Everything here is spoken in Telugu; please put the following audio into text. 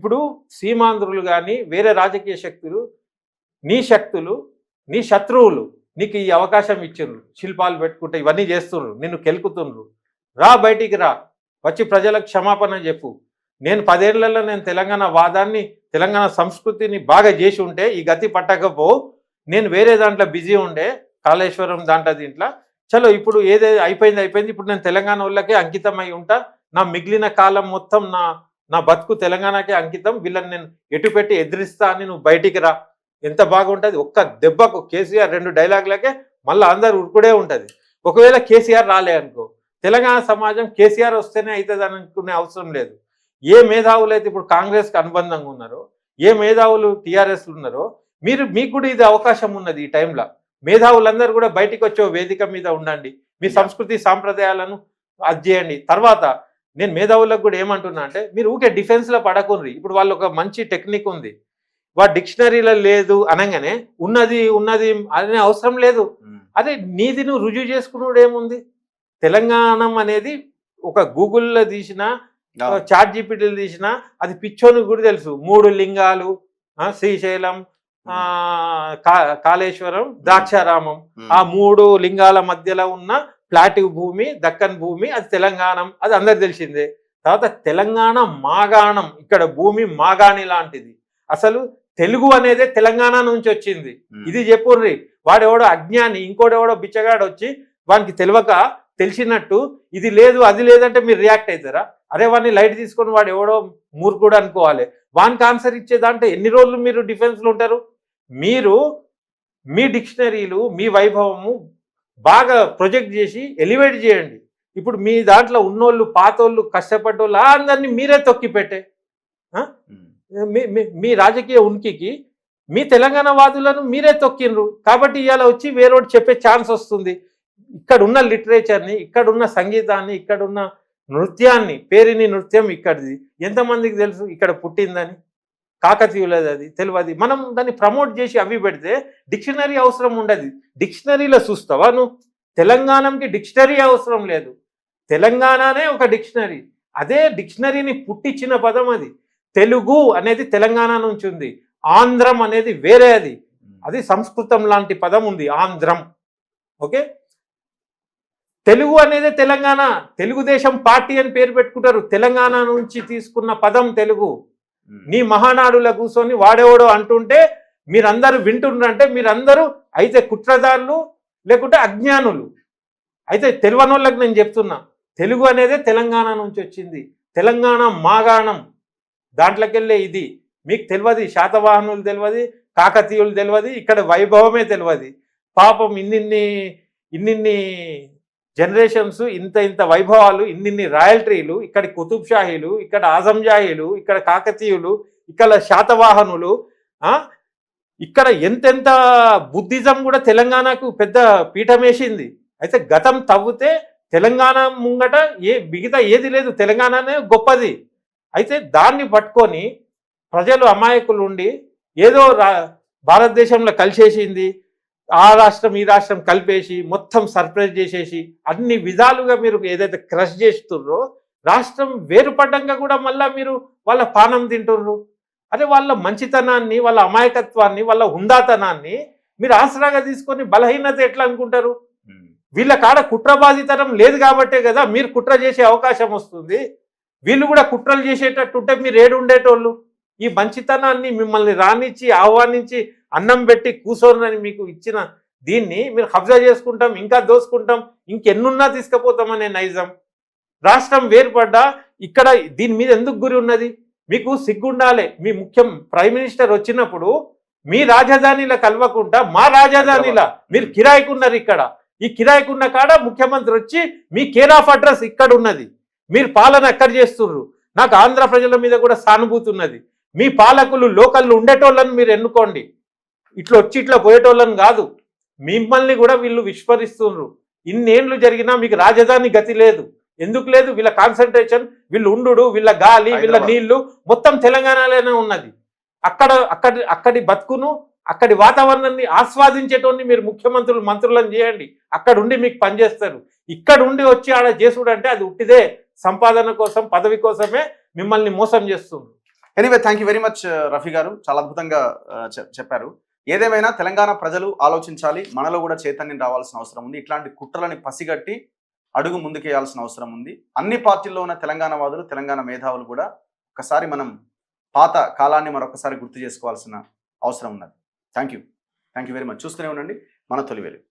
ఇప్పుడు సీమాంధ్రులు కానీ వేరే రాజకీయ శక్తులు నీ శత్రువులు నీకు ఈ అవకాశం ఇచ్చిండ్రు, శిల్పాలు పెట్టుకుంటే ఇవన్నీ చేస్తుండ్రు, నిన్ను కెలుకుతుండ్రు. రా, బయటికి రా, వచ్చి ప్రజలకు క్షమాపణ చెప్పు. నేను 10 ఏళ్లలో నేను తెలంగాణ వాదాన్ని, తెలంగాణ సంస్కృతిని బాగా చేసి ఉంటే ఈ గతి పట్టకపో, నేను వేరే దాంట్లో బిజీ ఉండే, కాళేశ్వరం దాంట్లో దీంట్లో. చలో ఇప్పుడు ఏదైతే అయిపోయింది, ఇప్పుడు నేను తెలంగాణ వాళ్ళకే అంకితమై ఉంటా. నా మిగిలిన కాలం మొత్తం నా బతుకు తెలంగాణకే అంకితం. వీళ్ళని నేను ఎటు పెట్టి ఎదిరిస్తా అని నువ్వు బయటికి రా. ఎంత బాగుంటుంది. ఒక్క దెబ్బకు కేసీఆర్ 2 డైలాగులకే మళ్ళీ అందరు ఉరుకుడే ఉంటుంది. ఒకవేళ కేసీఆర్ రాలే అనుకో, తెలంగాణ సమాజం కేసీఆర్ వస్తేనే అవుతుంది అనుకునే అవసరం లేదు. ఏ మేధావులు అయితే ఇప్పుడు కాంగ్రెస్కి అనుబంధంగా ఉన్నారో, ఏ మేధావులు టీఆర్ఎస్లు ఉన్నారో, మీకు కూడా ఇది అవకాశం ఉన్నది. ఈ టైంలో మేధావులందరూ కూడా బయటికి వచ్చే వేదిక మీద ఉండండి, మీ సంస్కృతి సాంప్రదాయాలను అది చేయండి. తర్వాత నేను మేధావులకు కూడా ఏమంటున్నా అంటే, మీరు ఊకే డిఫెన్స్లో పడకుండ్రి. ఇప్పుడు వాళ్ళు ఒక మంచి టెక్నిక్ ఉంది, వాడు డిక్షనరీలో లేదు అనగానే ఉన్నది అనే అవసరం లేదు. అదే నీది నువ్వు రుజువు చేసుకున్నాడు ఏముంది. తెలంగాణ అనేది ఒక గూగుల్లో తీసిన, చాట్ జీపీటీలు తీసిన, అది పిచ్చోనికి కూడా తెలుసు. 3 లింగాలు, శ్రీశైలం, కాళేశ్వరం, ద్రాక్షారామం, ఆ 3 లింగాల మధ్యలో ఉన్న ప్లాటివ్ భూమి, దక్కన్ భూమి, అది తెలంగాణ, అది అందరికి తెలిసిందే. తర్వాత తెలంగాణ మాగాణం, ఇక్కడ భూమి మాగాణి లాంటిది. అసలు తెలుగు అనేదే తెలంగాణ నుంచి వచ్చింది. ఇది చెప్పుర్రి. వాడెవడో అజ్ఞాని, ఇంకోడెవడో బిచ్చగాడు వచ్చి వానికి తెలిసినట్టు ఇది లేదు అది లేదంటే మీరు రియాక్ట్ అవుతారా? అరే వాడిని లైట్ తీసుకొని వాడు ఎవడో మూర్ఖుడు అనుకోవాలి. వానికి ఆన్సర్ ఇచ్చేదంటే ఎన్ని రోజులు మీరు డిఫెన్స్లో ఉంటారు? మీరు మీ డిక్షనరీలు, మీ వైభవము బాగా ప్రొజెక్ట్ చేసి ఎలివేట్ చేయండి. ఇప్పుడు మీ దాంట్లో ఉన్నోళ్ళు, పాతోళ్ళు, కష్టపడ్డోళ్ళు అందరినీ మీరే తొక్కిపెట్టే మీ రాజకీయ ఉనికికి మీ తెలంగాణ వాదులను మీరే తొక్కిండ్రు. కాబట్టి ఇవాళ వచ్చి వేరేవాడు చెప్పే ఛాన్స్ వస్తుంది. ఇక్కడున్న లిటరేచర్ని, ఇక్కడున్న సంగీతాన్ని, ఇక్కడున్న నృత్యాన్ని, పేరిని నృత్యం ఇక్కడిది ఎంతమందికి తెలుసు? ఇక్కడ పుట్టిందని, కాకతీయులది, అది తెలియదు. మనం దాన్ని ప్రమోట్ చేసి అవి పెడితే డిక్షనరీ అవసరం ఉండదు. డిక్షనరీలో చూస్తావా నువ్వు? తెలంగాణకి డిక్షనరీ అవసరం లేదు. తెలంగాణనే ఒక డిక్షనరీ. అదే డిక్షనరీని పుట్టించిన పదం అది. తెలుగు అనేది తెలంగాణ నుంచి ఉంది, ఆంధ్రం అనేది వేరే, అది సంస్కృతం లాంటి పదం ఉంది, ఆంధ్రం. ఓకే, తెలుగు అనేది తెలంగాణ. తెలుగుదేశం పార్టీ అని పేరు పెట్టుకుంటారు. తెలంగాణ నుంచి తీసుకున్న పదం తెలుగు. నీ మహానాడులో కూర్చొని వాడేవాడో అంటుంటే మీరందరూ వింటున్నారంటే మీరందరూ అయితే కుట్రదారులు, లేకుంటే అజ్ఞానులు. అయితే తెలియనోళ్ళకి నేను చెప్తున్నా, తెలుగు అనేది తెలంగాణ నుంచి వచ్చింది. తెలంగాణ మాగాణం, దాంట్లోకి వెళ్ళే ఇది. మీకు తెలియదు, శాతవాహనులు తెలియదు, కాకతీయులు తెలియదు, ఇక్కడ వైభవమే తెలియదు. పాపం ఇన్నిన్ని జనరేషన్స్, ఇంత వైభవాలు, ఇన్నిన్ని రాయల్టీలు, ఇక్కడ కుతుబ్ షాహీలు, ఇక్కడ ఆజంజాహీలు, ఇక్కడ కాకతీయులు, ఇక్కడ శాతవాహనులు, ఇక్కడ ఎంతెంత బుద్ధిజం కూడా తెలంగాణకు పెద్ద పీఠమేసింది. అయితే గతం తవ్వితే తెలంగాణ ముంగట మిగతా ఏది లేదు, తెలంగాణనే గొప్పది. అయితే దాన్ని పట్టుకొని ప్రజలు అమాయకులు ఉండి ఏదో భారతదేశంలో కలిసేసింది, ఆ రాష్ట్రం ఈ రాష్ట్రం కలిపేసి మొత్తం సర్ప్రైజ్ చేసేసి అన్ని విధాలుగా మీరు ఏదైతే క్రష్ చేస్తుర్రో, రాష్ట్రం వేరుపడ్డంగా కూడా మళ్ళీ మీరు వాళ్ళ పానం తింటుర్రు. అదే వాళ్ళ మంచితనాన్ని, వాళ్ళ అమాయకత్వాన్ని, వాళ్ళ హుందాతనాన్ని మీరు ఆసరాగా తీసుకొని బలహీనత ఎట్లా అనుకుంటారు? వీళ్ళ కాడ కుట్రబాధితనం లేదు కాబట్టే కదా మీరు కుట్ర చేసే అవకాశం వస్తుంది. వీళ్ళు కూడా కుట్రలు చేసేటట్టుంటే మీరు ఏడు ఉండేటోళ్ళు. ఈ మంచితనాన్ని మిమ్మల్ని రానిచ్చి, ఆహ్వానించి, అన్నం పెట్టి కూర్చోనని మీకు ఇచ్చిన దీన్ని మీరు కబ్జా చేసుకుంటాం, ఇంకా దోసుకుంటాం, ఇంకెన్నున్నా తీసుకుపోతామనే నైజం. రాష్ట్రం వేరుపడ్డా ఇక్కడ దీని మీద ఎందుకు గురి ఉన్నది? మీకు సిగ్గుండాలి. మీ ప్రైమ్ మినిస్టర్ వచ్చినప్పుడు మీ రాజధానిలో కలవకుండా మా రాజధానిలో మీరు కిరాయికున్నారు. ఇక్కడ ఈ కిరాయికున్న కాడ ముఖ్యమంత్రి వచ్చి మీ కేర్ ఆఫ్ అడ్రస్ ఇక్కడ ఉన్నది, మీరు పాలన ఎక్కడ చేస్తుర్రు. నాకు ఆంధ్ర ప్రజల మీద కూడా సానుభూతి ఉన్నది. మీ పాలకులు లోకల్లో ఉండేటోళ్ళని మీరు ఎన్నుకోండి, ఇట్లా వచ్చి ఇట్లా పోయేటోళ్ళని కాదు. మిమ్మల్ని కూడా వీళ్ళు విస్మరిస్తున్నారు. ఇన్నేళ్ళు జరిగినా మీకు రాజధాని గతి లేదు. ఎందుకు లేదు? వీళ్ళ కాన్సన్ట్రేషన్, వీళ్ళు ఉండు, వీళ్ళ గాలి, వీళ్ళ నీళ్లు మొత్తం తెలంగాణలోనే ఉన్నది. అక్కడి బతుకును, అక్కడి వాతావరణాన్ని ఆస్వాదించేటోని మీరు మంత్రులను చేయండి. అక్కడ ఉండి మీకు పనిచేస్తారు. ఇక్కడ ఉండి వచ్చి ఆడ చేసుడు అంటే అది ఉట్టిదే సంపాదన కోసం, పదవి కోసమే మిమ్మల్ని మోసం చేస్తుంది. Anyway thank you very much Rafi గారు, చాలా అద్భుతంగా చెప్పారు. ఏదేమైనా తెలంగాణ ప్రజలు ఆలోచించాలి, మనలో కూడా చైతన్యం రావాల్సిన అవసరం ఉంది. ఇట్లాంటి కుట్రలని పసిగట్టి అడుగు ముందుకేయాల్సిన అవసరం ఉంది. అన్ని పార్టీల్లో ఉన్న తెలంగాణ వాదులు, తెలంగాణ మేధావులు కూడా ఒకసారి మనం పాత కాలాన్ని మరొకసారి గుర్తు చేసుకోవాల్సిన అవసరం ఉన్నది. Thank you very much. చూస్తూనే ఉండండి మన తొలి వెలుగు.